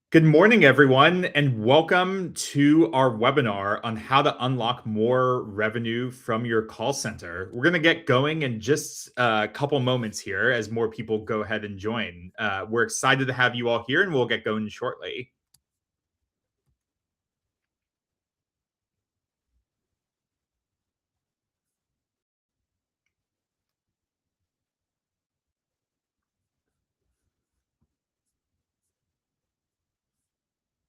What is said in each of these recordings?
Good morning, everyone, and welcome to our webinar on how to unlock more revenue from your call center. We're going to get going in just a couple moments here as more people go ahead and join. We're excited to have you all here, and we'll get going shortly.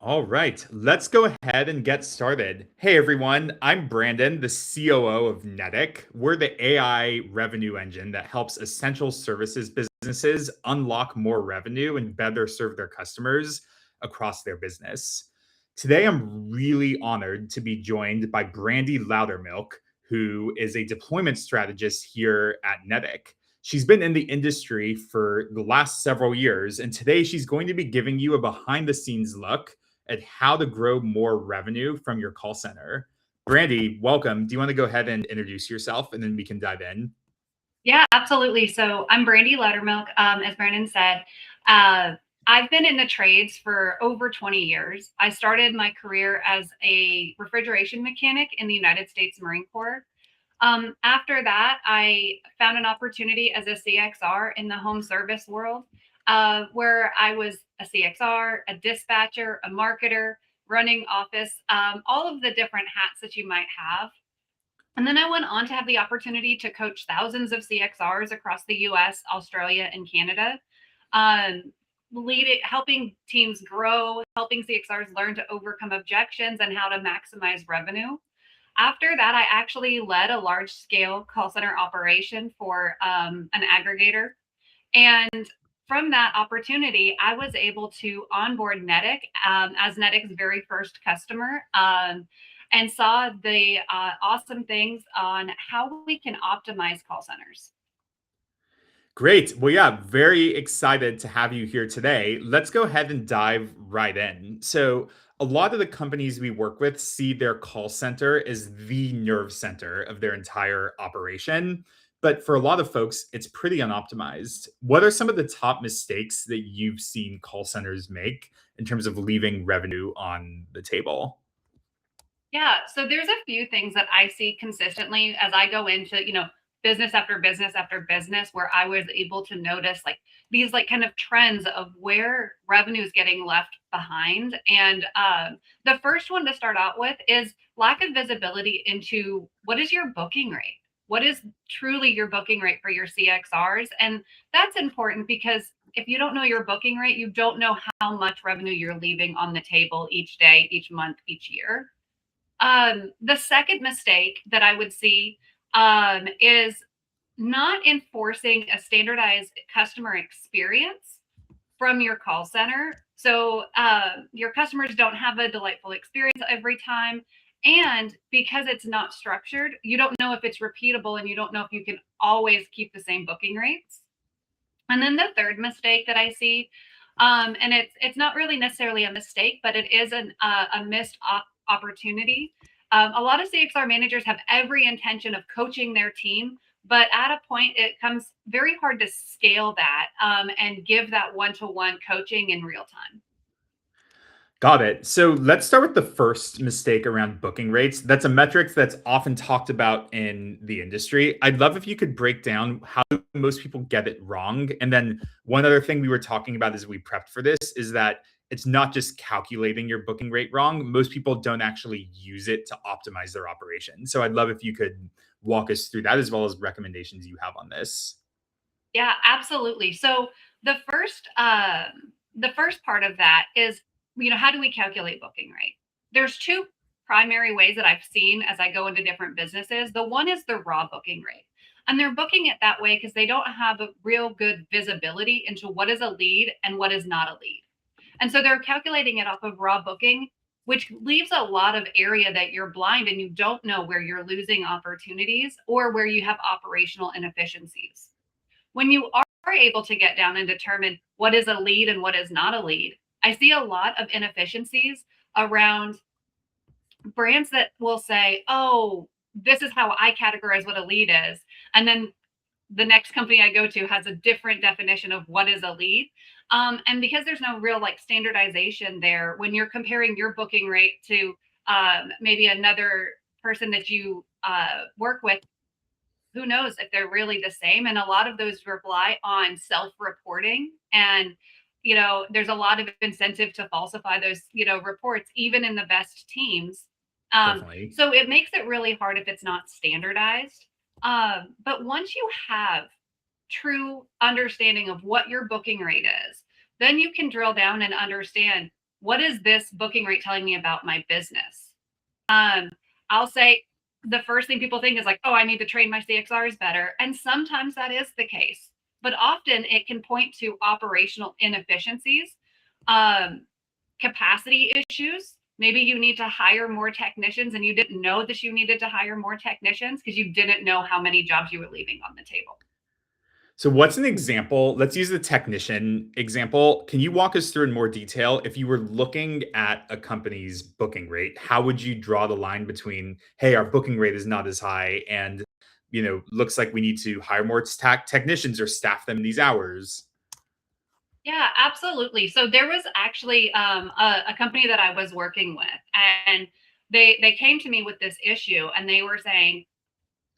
All right, let's go ahead and get started. Hey everyone, I'm Brandon, the COO of Netic. We're the AI revenue engine that helps essential services businesses unlock more revenue and better serve their customers across their business. Today, I'm really honored to be joined by Brandy Loudermilk, who is a deployment strategist here at Netic. She's been in the industry for the last several years, and today she's going to be giving you a behind the scenes look at how to grow more revenue from your call center. Brandy, welcome. Do you want to go ahead and introduce yourself and then we can dive in? Yeah, absolutely. So I'm Brandy Loudermilk. As Brandon said, uh, I've been in the trades for over 20 years. I started my career as a refrigeration mechanic in the United States Marine Corps. After that, I found an opportunity as a CXR in the home service world, where I was a CXR, a dispatcher, a marketer, running office, all of the different hats that you might have. And then I went on to have the opportunity to coach thousands of CXRs across the US, Australia, and Canada, helping teams grow, helping CXRs learn to overcome objections and how to maximize revenue. After that, I actually led a large scale call center operation for an aggregator. And from that opportunity, I was able to onboard Netic as Netic's very first customer, and saw the awesome things on how we can optimize call centers. Great. Well, yeah, very excited to have you here today. Let's go ahead and dive right in. So, a lot of the companies we work with see their call center as the nerve center of their entire operation. But for a lot of folks, it's pretty unoptimized. What are some of the top mistakes that you've seen call centers make in terms of leaving revenue on the table? Yeah, so there's a few things that I see consistently as I go into, business after business after business where I was able to notice like these like kind of trends of where revenue is getting left behind. And the first one to start out with is lack of visibility into what is your booking rate? What is truly your booking rate for your CXRs? And that's important because if you don't know your booking rate, you don't know how much revenue you're leaving on the table each day, each month, each year. The second mistake that I would see is not enforcing a standardized customer experience from your call center. So your customers don't have a delightful experience every time. And because it's not structured, you don't know if it's repeatable and you don't know if you can always keep the same booking rates. And then the third mistake that I see, and it's not really necessarily a mistake, but it is a missed opportunity. A lot of CXR managers have every intention of coaching their team, but at a point, it comes very hard to scale that and give that one-to-one coaching in real time. Got it. So let's start with the first mistake around booking rates. That's a metric that's often talked about in the industry. I'd love if you could break down how most people get it wrong. And then one other thing we were talking about as we prepped for this is that it's not just calculating your booking rate wrong. Most people don't actually use it to optimize their operation. So I'd love if you could walk us through that as well as recommendations you have on this. Yeah, absolutely. So the first part of that is, how do we calculate booking rate? There's two primary ways that I've seen as I go into different businesses. The one is the raw booking rate. And they're booking it that way because they don't have a real good visibility into what is a lead and what is not a lead. And so they're calculating it off of raw booking, which leaves a lot of area that you're blind and you don't know where you're losing opportunities or where you have operational inefficiencies. When you are able to get down and determine what is a lead and what is not a lead, I see a lot of inefficiencies around brands that will say, oh, this is how I categorize what a lead is. And then the next company I go to has a different definition of what is a lead. And because there's no real like standardization there, when you're comparing your booking rate to maybe another person that you work with, who knows if they're really the same? And a lot of those rely on self-reporting. And, there's a lot of incentive to falsify those, reports, even in the best teams. Definitely. So it makes it really hard if it's not standardized. But once you have true understanding of what your booking rate is, then you can drill down and understand, what is this booking rate telling me about my business? I'll say the first thing people think is like, oh, I need to train my CXRs better. And sometimes that is the case, but often it can point to operational inefficiencies, um, capacity issues. Maybe you need to hire more technicians and you didn't know that you needed to hire more technicians because you didn't know how many jobs you were leaving on the table. So, what's an example? Let's use the technician example. Can you walk us through in more detail? If you were looking at a company's booking rate, how would you draw the line between, hey, our booking rate is not as high, and looks like we need to hire more technicians or staff them these hours? Yeah, absolutely. So there was actually a company that I was working with, and they came to me with this issue, and they were saying,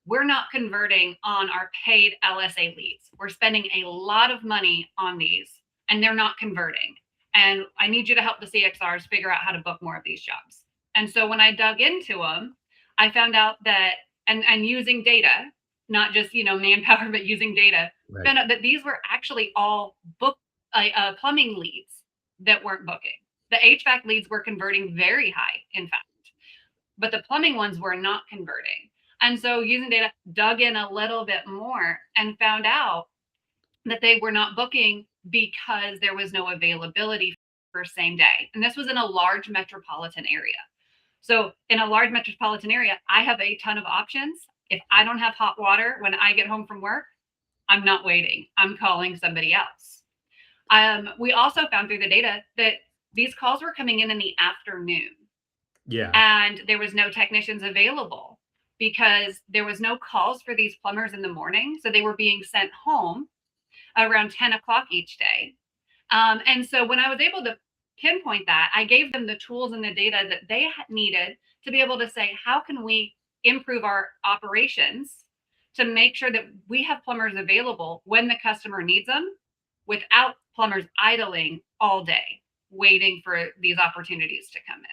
we're not converting on our paid LSA leads. We're spending a lot of money on these, and they're not converting. And I need you to help the CXRs figure out how to book more of these jobs. And so when I dug into them, I found out that, and using data, not just manpower, but using data, Right. found out that these were actually all plumbing leads that weren't booking. The HVAC leads were converting very high, in fact, but the plumbing ones were not converting. And so using data, dug in a little bit more and found out that they were not booking because there was no availability for same day. And this was in a large metropolitan area. So in a large metropolitan area, I have a ton of options. If I don't have hot water when I get home from work, I'm not waiting. I'm calling somebody else. We also found through the data that these calls were coming in the afternoon, Yeah. and there was no technicians available because there was no calls for these plumbers in the morning. So they were being sent home around 10 o'clock each day. And so when I was able to pinpoint that, I gave them the tools and the data that they needed to be able to say, how can we improve our operations to make sure that we have plumbers available when the customer needs them without plumbers idling all day waiting for these opportunities to come in.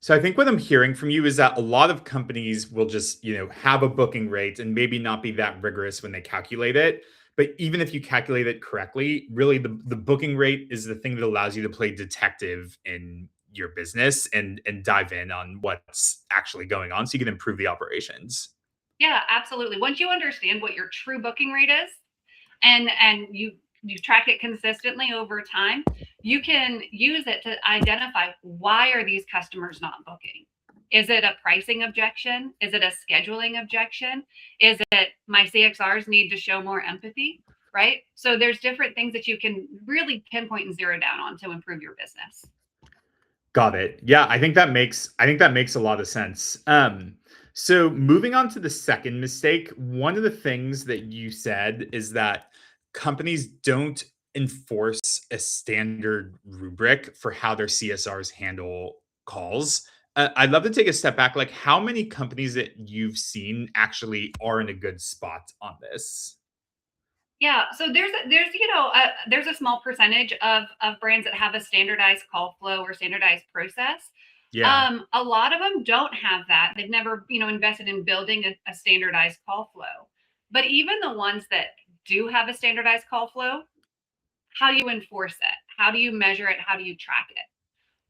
So I think what I'm hearing from you is that a lot of companies will just, have a booking rate and maybe not be that rigorous when they calculate it. But even if you calculate it correctly, really the booking rate is the thing that allows you to play detective in your business and dive in on what's actually going on so you can improve the operations. Yeah, absolutely. Once you understand what your true booking rate is, and you track it consistently over time, you can use it to identify, why are these customers not booking? Is it a pricing objection? Is it a scheduling objection? Is it my CXRs need to show more empathy? Right? So there's different things that you can really pinpoint and zero down on to improve your business. Got it. Yeah, I think that makes a lot of sense. So moving on to the second mistake, one of the things that you said is that companies don't enforce a standard rubric for how their CSRs handle calls. I'd love to take a step back. Like, how many companies that you've seen actually are in a good spot on this? Yeah, so there's a small percentage of brands that have a standardized call flow or standardized process. Yeah. A lot of them don't have that. They've never invested in building a standardized call flow. But even the ones that do have a standardized call flow, how do you enforce it? How do you measure it? How do you track it?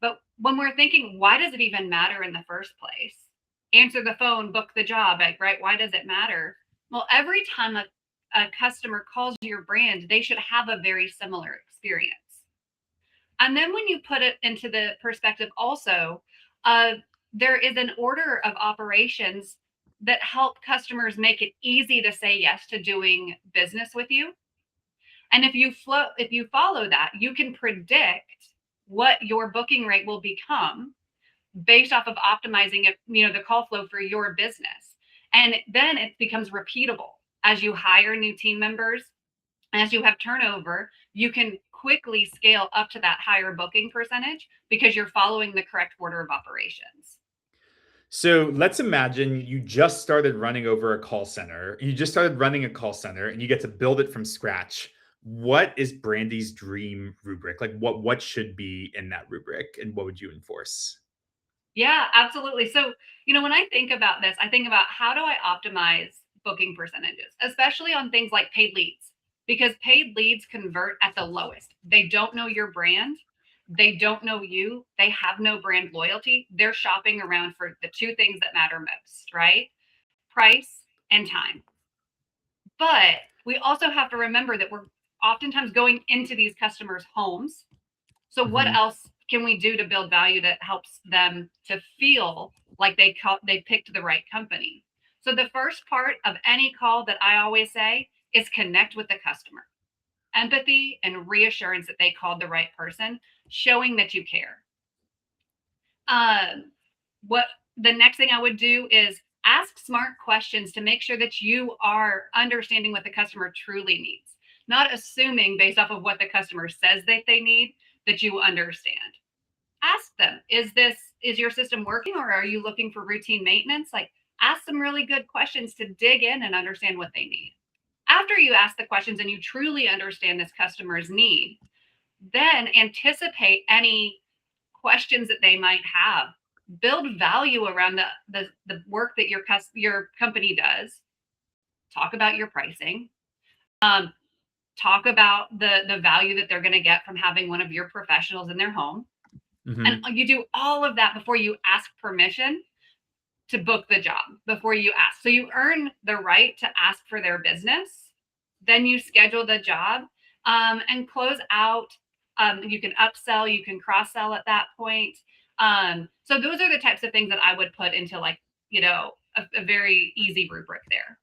But when we're thinking, why does it even matter in the first place? Answer the phone, book the job, like, right? Why does it matter? Well, every time a customer calls your brand, they should have a very similar experience. And then when you put it into the perspective also, uh, there is an order of operations that help customers make it easy to say yes to doing business with you. And if you follow that, you can predict what your booking rate will become based off of optimizing it, the call flow for your business. And then it becomes repeatable. as you hire new team members, as you have turnover, you can quickly scale up to that higher booking percentage because you're following the correct order of operations. So let's imagine you just started running over a call center. You just started running a call center and you get to build it from scratch. What is Brandy's dream rubric? Like what should be in that rubric and what would you enforce? Yeah, absolutely. So, when I think about this, I think about how do I optimize booking percentages, especially on things like paid leads, because paid leads convert at the lowest. They don't know your brand. They don't know you. They have no brand loyalty. They're shopping around for the two things that matter most, right? Price and time. But we also have to remember that we're oftentimes going into these customers' homes. So what Mhm. else can we do to build value that helps them to feel like they picked the right company? So the first part of any call that I always say is connect with the customer. Empathy and reassurance that they called the right person, showing that you care. Um, what the next thing I would do is ask smart questions to make sure that you are understanding what the customer truly needs, not assuming based off of what the customer says that they need that you understand. Ask them, is your system working or are you looking for routine maintenance? Like ask some really good questions to dig in and understand what they need. After you ask the questions and you truly understand this customer's need, then anticipate any questions that they might have. Build value around the work that your company does. Talk about your pricing. Um, talk about the value that they're going to get from having one of your professionals in their home. And Mhm. you do all of that before you ask permission to book the job, before you ask. So you earn the right to ask for their business. Then you schedule the job and close out. You can upsell, you can cross sell at that point. So those are the types of things that I would put into like, a very easy rubric there.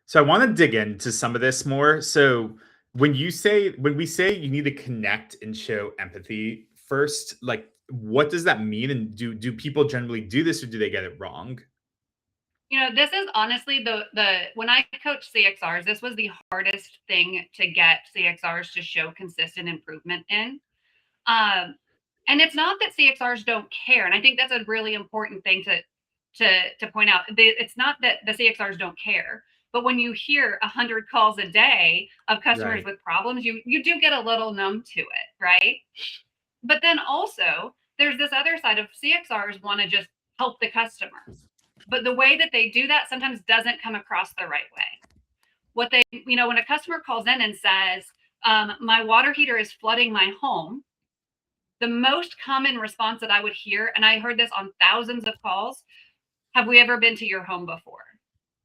So I want to dig into some of this more. So when we say you need to connect and show empathy first, like what does that mean? And do people generally do this or do they get it wrong? This is honestly the when I coach CXRs, this was the hardest thing to get CXRs to show consistent improvement in. Um, and it's not that CXRs don't care, and I think that's a really important thing to point out. It's not that the CXRs don't care, but when you hear 100 calls a day of customers Right. with problems, you do get a little numb to it, right? But then also there's this other side of CXRs want to just help the customer, but the way that they do that sometimes doesn't come across the right way. When a customer calls in and says, "My water heater is flooding my home," the most common response that I would hear, and I heard this on thousands of calls, have we ever been to your home before?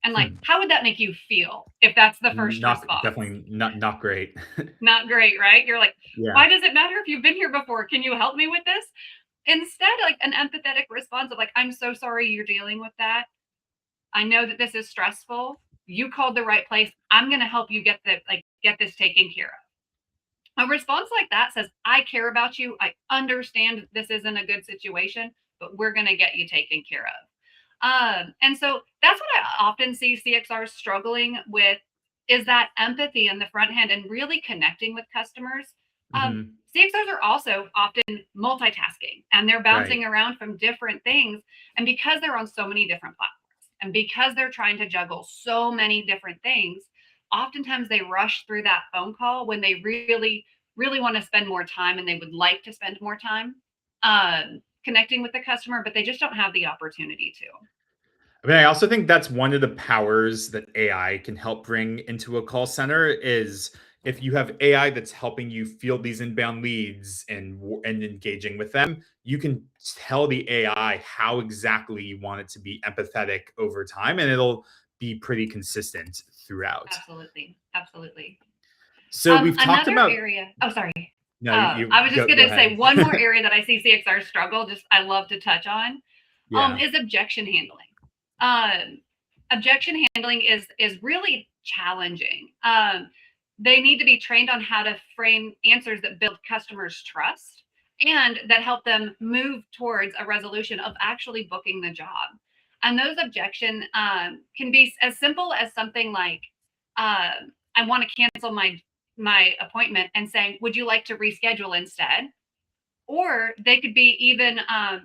And like, Hmm. how would that make you feel if that's the first Not response? definitely not great. Not great, right? You're like, Yeah. why does it matter if you've been here before? Can you help me with this? Instead, like an empathetic response of like, I'm so sorry you're dealing with that. I know that this is stressful. You called the right place. I'm going to help you get this taken care of. A response like that says, I care about you. I understand this isn't a good situation, but we're going to get you taken care of. And so that's what I often see CXRs struggling with is that empathy in the front end and really connecting with customers. Hmm. CXRs are also often multitasking and they're Right. bouncing around from different things. And because they're on so many different platforms and because they're trying to juggle so many different things, oftentimes they rush through that phone call when they really, really want to spend more time and they would like to spend more time connecting with the customer, but they just don't have the opportunity to. I mean, I also think that's one of the powers that AI can help bring into a call center is if you have AI that's helping you field these inbound leads and engaging with them, you can tell the AI how exactly you want it to be empathetic over time, and it'll be pretty consistent throughout. Absolutely. Absolutely. So we've talked Another about area, oh, sorry. no, I was just go going to ahead. say one more area that I see CXR struggle, just I love to touch on, Yeah. is objection handling. Um, Objection handling is really challenging. They need to be trained on how to frame answers that build customers' trust and that help them move towards a resolution of actually booking the job. And those objection can be as simple as something like, I want to cancel my appointment and saying, would you like to reschedule instead? Or they could be even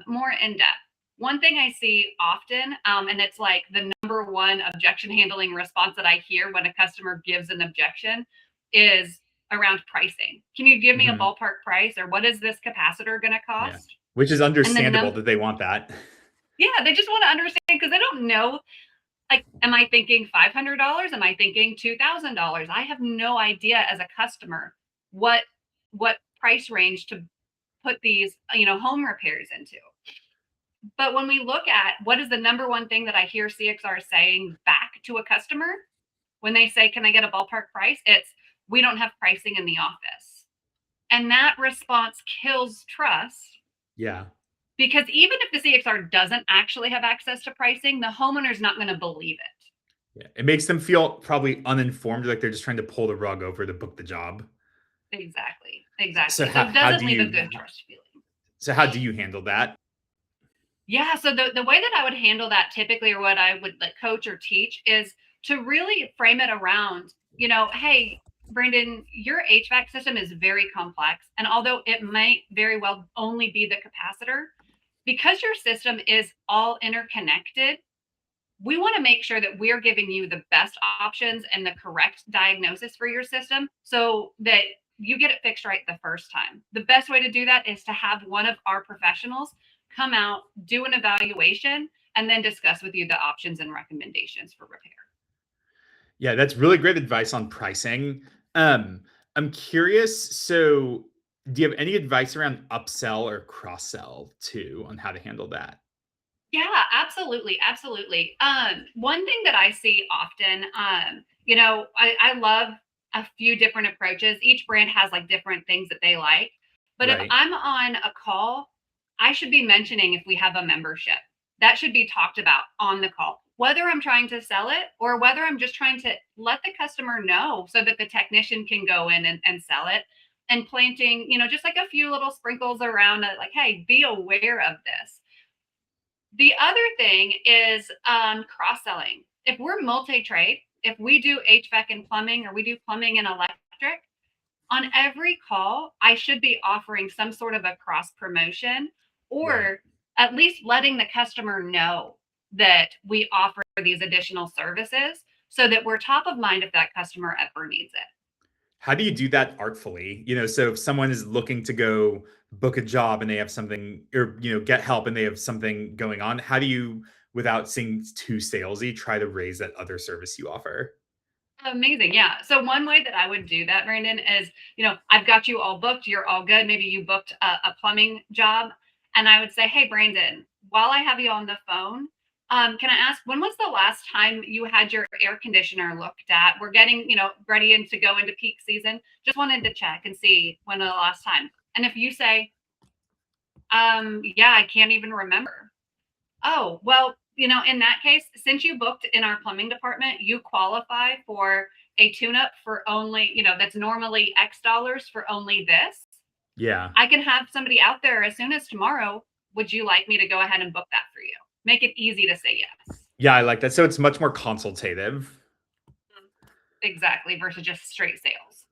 more in depth. One thing I see often, and it's like the number one objection handling response that I hear when a customer gives an objection, is around pricing. Can you give me a Mhm. ballpark price, or what is this capacitor going to Yeah. cost? Which is And then understandable that they want that. yeah, they just want to understand because they don't know. Like, am I thinking $500? Am I thinking $2,000? I have no idea as a customer what what price range to put these home repairs into. But when we look at what is the number one thing that I hear CXR saying back to a customer when they say, can I get a ballpark price? It's, we don't have pricing in the office. And that response kills trust Yeah. because even if the CXR doesn't actually have access to pricing, the homeowner's not going to believe it. Yeah. It makes them feel probably uninformed, like they're just trying to pull the rug over to book the job. Exactly. So Exactly. So it doesn't leave a good trust feeling. how do you handle that? Yeah, so the way that I would handle that typically, or what I would like coach or teach, is to really frame it around, hey, Brandon, your HVAC system is very complex. And although it might very well only be the capacitor, because your system is all interconnected, we want to make sure that we're giving you the best options and the correct diagnosis for your system so that you get it fixed right the first time. The best way to do that is to have one of our professionals come out, do an evaluation, and then discuss with you the options and recommendations for repair. Yeah, that's really great advice on pricing. Um, I'm curious, so do you have any advice around upsell or cross sell too on how to handle that? Yeah, absolutely, absolutely. One thing that I see often, I love a few different approaches. Each brand has like different things that they like. But if Right. I'm on a call, I should be mentioning if we have a membership. That should be talked about on the call, whether I'm trying to sell it or whether I'm just trying to let the customer know so that the technician can go in and sell it. And planting, just like a few little sprinkles around it, like, hey, be aware of this. The other thing is cross selling. If we're multi trade, if we do HVAC and plumbing, or we do plumbing and electric, on every call, I should be offering some sort of a cross promotion, Right. or at least letting the customer know that we offer these additional services so that we're top of mind if that customer ever needs it. How do you do that artfully? So if someone is looking to go book a job and they have something, or get help and they have something going on, how do you, without seeming too salesy, try to raise that other service you offer? Amazing. Yeah. So one way that I would do that, Brandon, is, I've got you all booked. You're all good. Maybe you booked a plumbing job. And I would say, hey, Brandon, while I have you on the phone, can I ask, when was the last time you had your air conditioner looked at? We're getting, ready to go into peak season. Just wanted to check and see when the last time. And if you say, yeah, I can't even remember. Oh, well, in that case, since you booked in our plumbing department, you qualify for a tune up for only, that's normally X dollars for only this. Yeah. I can have somebody out there as soon as tomorrow. Would you like me to go ahead and book that for you? Make it easy to say yes. Yeah, I like that. So it's much more consultative. Exactly, versus just straight sales.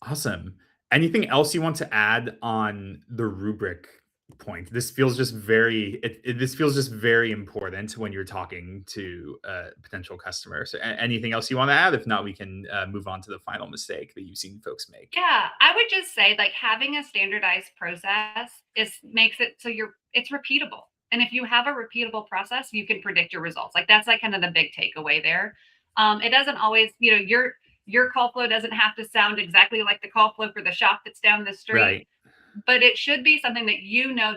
Awesome. Anything else you want to add on the rubric point? This feels just this feels just very important when you're talking to a potential customer. So anything else you want to add? If not, we can move on to the final mistake that you've seen folks make. Yeah, I would just say like having a standardized process is makes it so it's repeatable. And if you have a repeatable process, you can predict your results. Like that's like kind of the big takeaway there. It doesn't always, your call flow doesn't have to sound exactly like the call flow for the shop that's down the street, Right. but it should be something that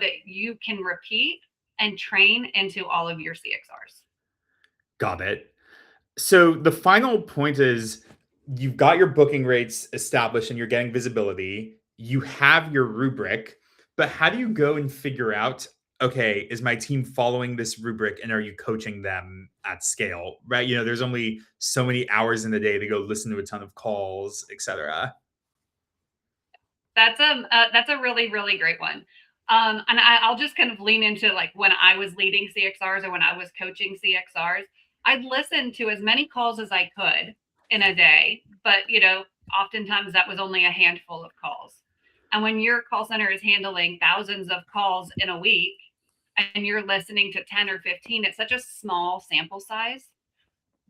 that you can repeat and train into all of your CXRs. Got it. So the final point is you've got your booking rates established and you're getting visibility. You have your rubric, but how do you go and figure out, okay, is my team following this rubric and are you coaching them at scale? Right? There's only so many hours in the day to go listen to a ton of calls, etc. That's a really really great one. And I'll just kind of lean into like when I was leading CXRs or when I was coaching CXRs, I'd listen to as many calls as I could in a day, but oftentimes that was only a handful of calls. And when your call center is handling thousands of calls in a week and you're listening to 10 or 15, it's such a small sample size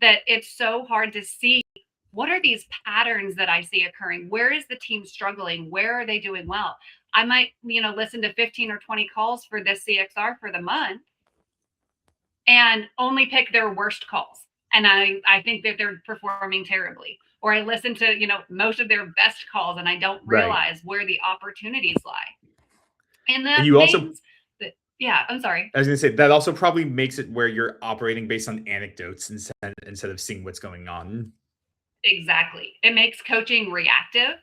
that it's so hard to see what are these patterns that I see occurring? Where is the team struggling? Where are they doing well? I might, listen to 15 or 20 calls for this CXR for the month and only pick their worst calls. And I think that they're performing terribly. Or I listen to, most of their best calls and I don't Right. realize where the opportunities lie. And And that you also, means that, yeah, I'm sorry. I was going to say, that also probably makes it where you're operating based on anecdotes instead of seeing what's going on. Exactly. It makes coaching reactive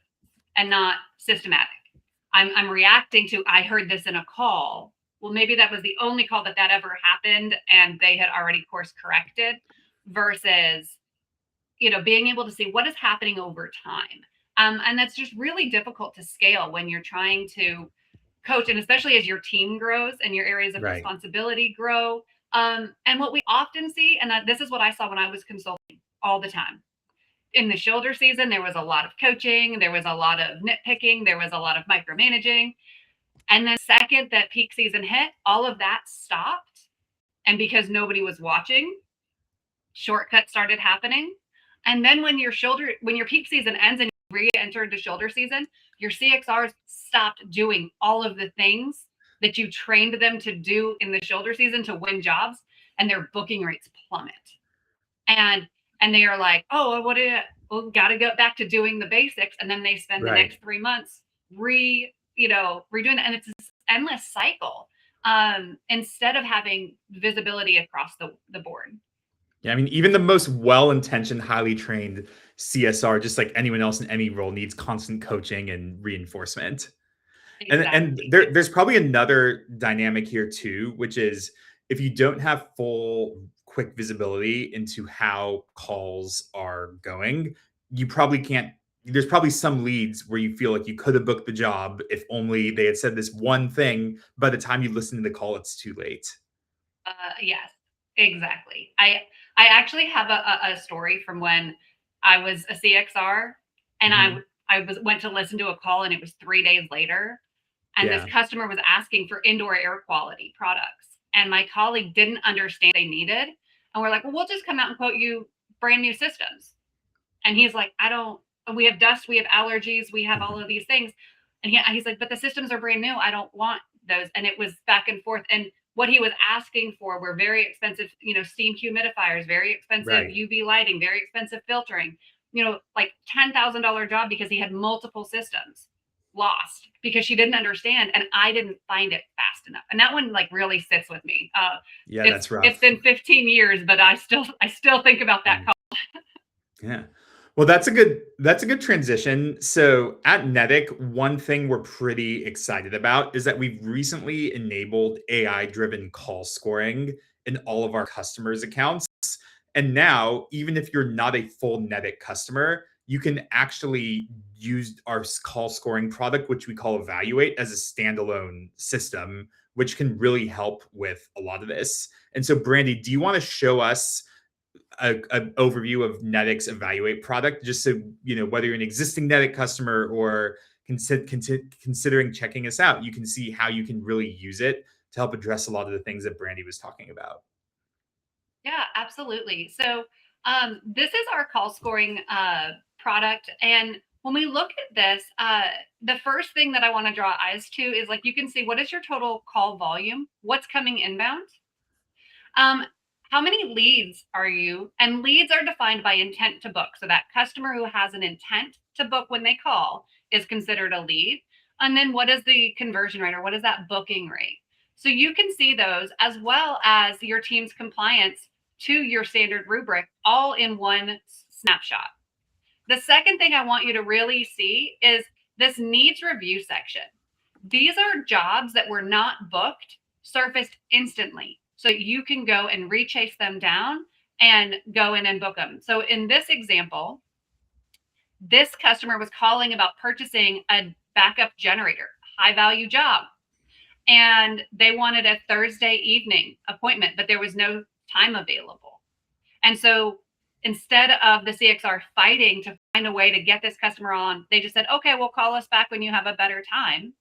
and not systematic. I'm reacting to, I heard this in a call. Well, maybe that was the only call that ever happened and they had already course corrected versus, being able to see what is happening over time. And that's just really difficult to scale when you're trying to coach, and especially as your team grows and your areas of Right. responsibility grow. And what we often see, and this is what I saw when I was consulting all the time, in the shoulder season, there was a lot of coaching, there was a lot of nitpicking, there was a lot of micromanaging. And then, second that peak season hit, all of that stopped. And because nobody was watching, shortcuts started happening. And then when your peak season ends and you re-enter into shoulder season, your CXRs stopped doing all of the things that you trained them to do in the shoulder season to win jobs, and their booking rates plummet. And they are like, oh, got to go back to doing the basics. And then they spend the next 3 months redoing that. And it's this endless cycle instead of having visibility across the board. Yeah, I mean, even the most well-intentioned, highly trained CSR, just like anyone else in any role, needs constant coaching and reinforcement. And Exactly. there's probably another dynamic here too, which is if you don't have full quick visibility into how calls are going, you probably can't. There's probably some leads where you feel like you could have booked the job if only they had said this one thing. By the time you listen to the call, it's too late. Yes, exactly. I actually have a story from when I was a CXR and Mhm. I went to listen to a call and it was 3 days later. And this Yeah. customer was asking for indoor air quality products. And my colleague didn't understand they needed. And we're like, well, we'll just come out and quote you brand new systems. And he's like, we have dust, we have allergies, we have all of these things. And he's like, but the systems are brand new. I don't want those. And it was back and forth. And what he was asking for were very expensive, steam humidifiers, very expensive Right. UV lighting, very expensive filtering, like $10,000 job because he had multiple systems lost because she didn't understand and I didn't find it fast enough. And that one like really sits with me. Yeah, It's that's it's rough. been 15 years, but I still think about that Mm. call. Yeah. Well, that's a good transition. So at Netic, one thing we're pretty excited about is that we've recently enabled AI-driven call scoring in all of our customers' accounts. And now, even if you're not a full Netic customer, you can actually use our call scoring product, which we call Evaluate, as a standalone system, which can really help with a lot of this. And so, Brandy, do you want to show us an overview of Netic's Evaluate product, just so whether you're an existing Netic customer or considering checking us out, you can see how you can really use it to help address a lot of the things that Brandy was talking about. Yeah, absolutely. So this is our call scoring product. And when we look at this, the first thing that I want to draw eyes to is like you can see what is your total call volume, what's coming inbound, um, how many leads are you? And leads are defined by intent to book. So that customer who has an intent to book when they call is considered a lead. And then what is the conversion rate or what is that booking rate? So you can see those as well as your team's compliance to your standard rubric all in one snapshot. The second thing I want you to really see is this needs review section. These are jobs that were not booked, surfaced instantly. So you can go and rechase them down and go in and book them. So in this example, this customer was calling about purchasing a backup generator, high value job. And they wanted a Thursday evening appointment, but there was no time available. And so instead of the CXR fighting to find a way to get this customer on, they just said, okay, well, call us back when you have a better time.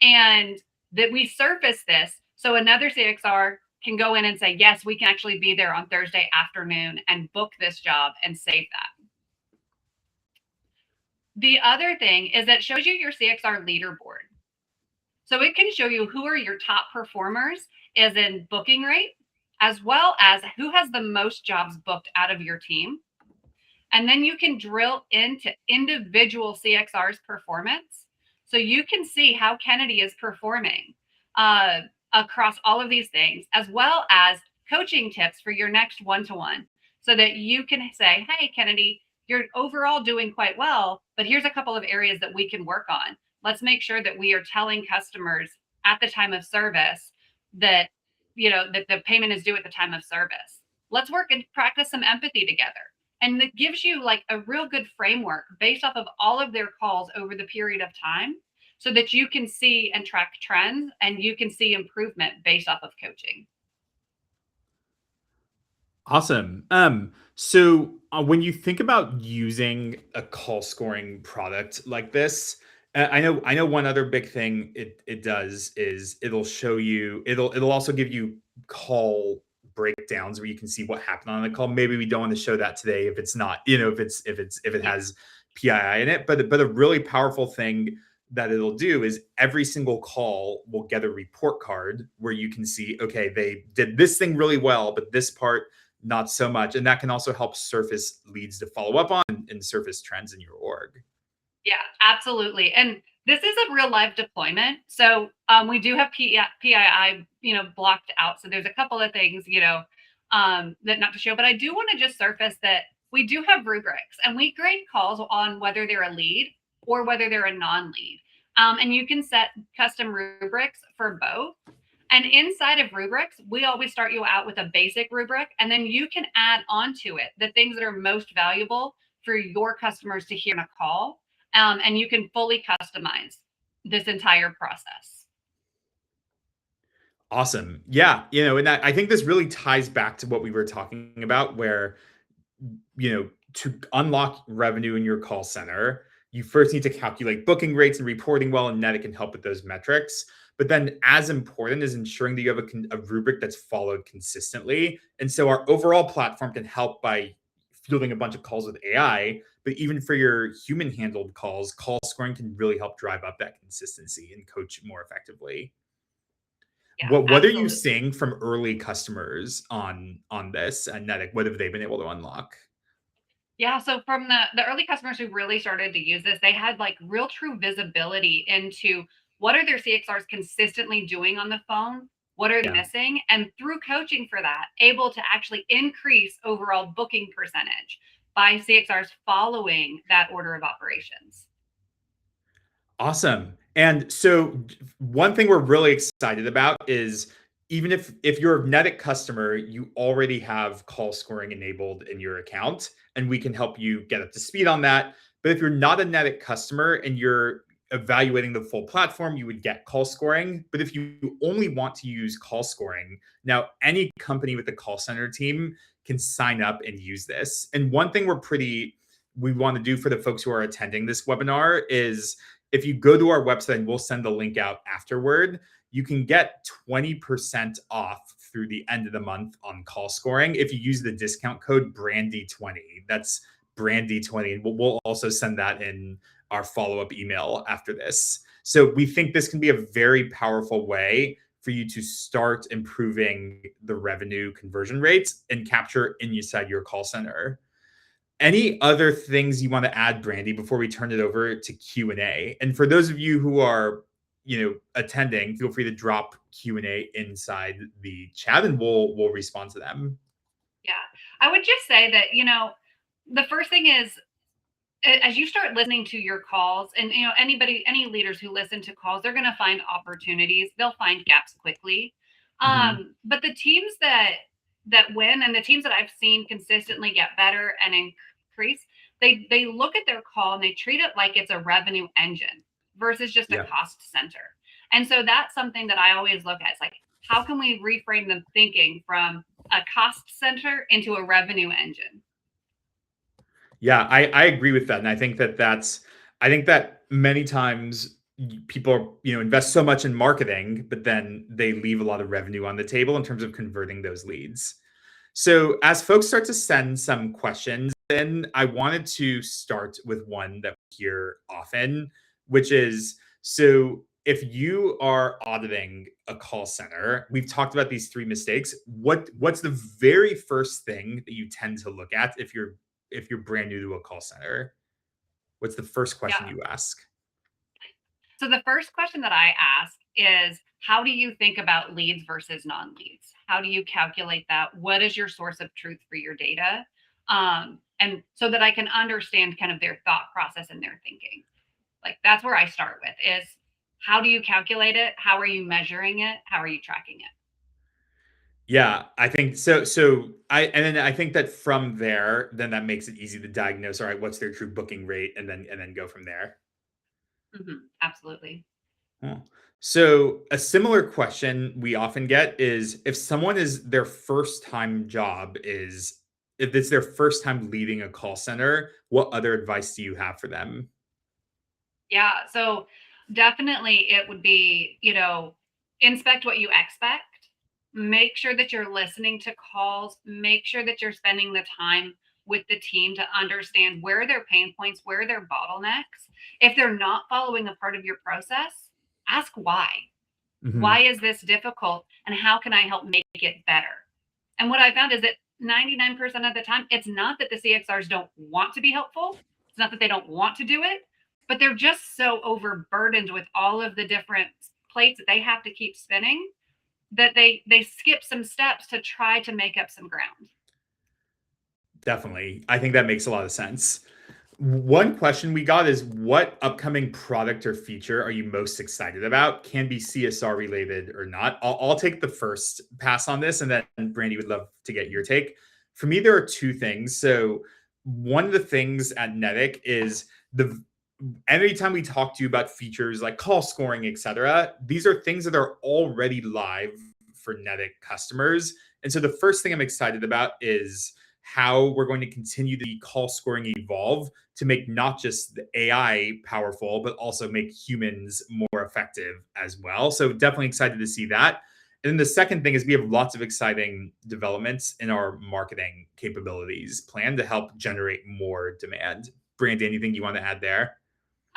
And that we surface this so another CXR can go in and say, yes, we can actually be there on Thursday afternoon and book this job and save that. The other thing is that it shows you your CXR leaderboard. So it can show you who are your top performers as in booking rate, as well as who has the most jobs booked out of your team. And then you can drill into individual CXR's performance. So you can see how Kennedy is performing across all of these things, as well as coaching tips for your next one-to-one, so that you can say, hey, Kennedy, you're overall doing quite well, but here's a couple of areas that we can work on. Let's make sure that we are telling customers at the time of service that, that the payment is due at the time of service. Let's work and practice some empathy together. And it gives you like a real good framework based off of all of their calls over the period of time, so that you can see and track trends and you can see improvement based off of coaching. Awesome. So when you think about using a call scoring product like this, I know one other big thing it does is it'll also give you call breakdowns where you can see what happened on the call. Maybe we don't want to show that today if it's not, if it Yeah. has PII in it, but a really powerful thing that it'll do is every single call will get a report card where you can see, okay, they did this thing really well, but this part not so much. And that can also help surface leads to follow up on and surface trends in your org. Yeah, absolutely. And this is a real live deployment. So we do have PII, blocked out. So there's a couple of things, that not to show, but I do want to just surface that we do have rubrics and we grade calls on whether they're a lead or whether they're a non-lead. And you can set custom rubrics for both. And inside of rubrics, we always start you out with a basic rubric, and then you can add onto it the things that are most valuable for your customers to hear in a call. And you can fully customize this entire process. Awesome. Yeah. And I think this really ties back to what we were talking about, where to unlock revenue in your call center, you first need to calculate booking rates and reporting well, and Netic can help with those metrics. But then, as important is ensuring that you have a rubric that's followed consistently. And so, our overall platform can help by fielding a bunch of calls with AI. But even for your human handled calls, call scoring can really help drive up that consistency and coach more effectively. Yeah, What are you absolutely. seeing from early customers on this and Netic? What have they been able to unlock? Yeah, so from the early customers who really started to use this, they had like real true visibility into what are their CXRs consistently doing on the phone, what are they Yeah. missing, and through coaching for that, able to actually increase overall booking percentage by CXRs following that order of operations. Awesome. And so one thing we're really excited about is even if you're a Netic customer, you already have call scoring enabled in your account, and we can help you get up to speed on that. But if you're not a Netic customer and you're evaluating the full platform, you would get call scoring. But if you only want to use call scoring, now any company with a call center team can sign up and use this. And one thing we want to do for the folks who are attending this webinar is if you go to our website, and we'll send the link out afterward, you can get 20% off through the end of the month on call scoring if you use the discount code Brandy20. That's Brandy20. And we'll also send that in our follow-up email after this. So we think this can be a very powerful way for you to start improving the revenue conversion rates and capture inside your call center. Any other things you want to add, Brandy, before we turn it over to Q&A? And for those of you who are, attending, feel free to drop Q&A inside the chat and we'll respond to them. Yeah. I would just say that, the first thing is as you start listening to your calls and any leaders who listen to calls, they're going to find opportunities, they'll find gaps quickly. Mhm. But the teams that win and the teams that I've seen consistently get better and increase, they look at their call and they treat it like it's a revenue engine versus just a Yeah. cost center. And so that's something that I always look at. It's like, how can we reframe the thinking from a cost center into a revenue engine? Yeah, I agree with that, and I think that many times people invest so much in marketing, but then they leave a lot of revenue on the table in terms of converting those leads. So as folks start to send some questions in, I wanted to start with one that we hear often, which is, so if you are auditing a call center, we've talked about these three mistakes. What's the very first thing that you tend to look at if you're brand new to a call center? What's the first question Yeah. you ask? So the first question that I ask is, how do you think about leads versus non-leads? How do you calculate that? What is your source of truth for your data? And so that I can understand kind of their thought process and their thinking. Like that's where I start with is, how do you calculate it? How are you measuring it? How are you tracking it? Yeah, I think so. And then I think that from there, then that makes it easy to diagnose. All right, what's their true booking rate, and then go from there. Absolutely. Huh. So a similar question we often get is, if someone is their first time job is if it's their first time leading a call center, what other advice do you have for them? Yeah. So definitely it would be, inspect what you expect. Make sure that you're listening to calls. Make sure that you're spending the time with the team to understand where are their pain points, where are their bottlenecks. If they're not following a part of your process, ask why. Why Mhm. is this difficult? And how can I help make it better? And what I found is that 99% of the time, it's not that the CXRs don't want to be helpful. It's not that they don't want to do it, but they're just so overburdened with all of the different plates that they have to keep spinning that they skip some steps to try to make up some ground. Definitely. I think that makes a lot of sense. One question we got is, what upcoming product or feature are you most excited about? Can be CSR related or not. I'll take the first pass on this, and then Brandy would love to get your take. For me, there are two things. So one of the things at Netic is the anytime we talk to you about features like call scoring, etc., these are things that are already live for Netic customers. And so the first thing I'm excited about is how we're going to continue the call scoring evolve to make not just the AI powerful, but also make humans more effective as well. So definitely excited to see that. And then the second thing is, we have lots of exciting developments in our marketing capabilities planned to help generate more demand. Brandy, anything you want to add there?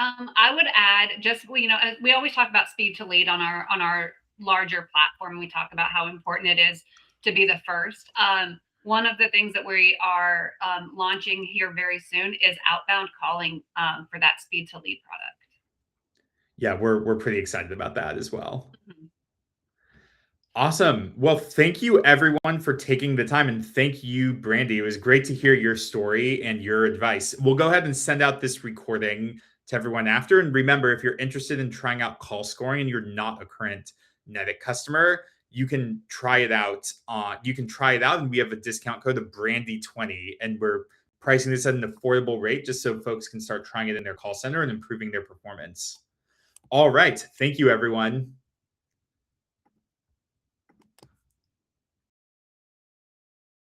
I would add just we always talk about speed to lead on our larger platform. We talk about how important it is to be the first. One of the things that we are launching here very soon is outbound calling for that speed to lead product. Yeah, we're pretty excited about that as well. Mhm. Awesome. Well, thank you everyone for taking the time, and thank you, Brandy. It was great to hear your story and your advice. We'll go ahead and send out this recording to everyone after. And remember, if you're interested in trying out call scoring and you're not a current Netic customer, you can try it out. And we have a discount code of Brandy20, and we're pricing this at an affordable rate just so folks can start trying it in their call center and improving their performance. All right. Thank you, everyone.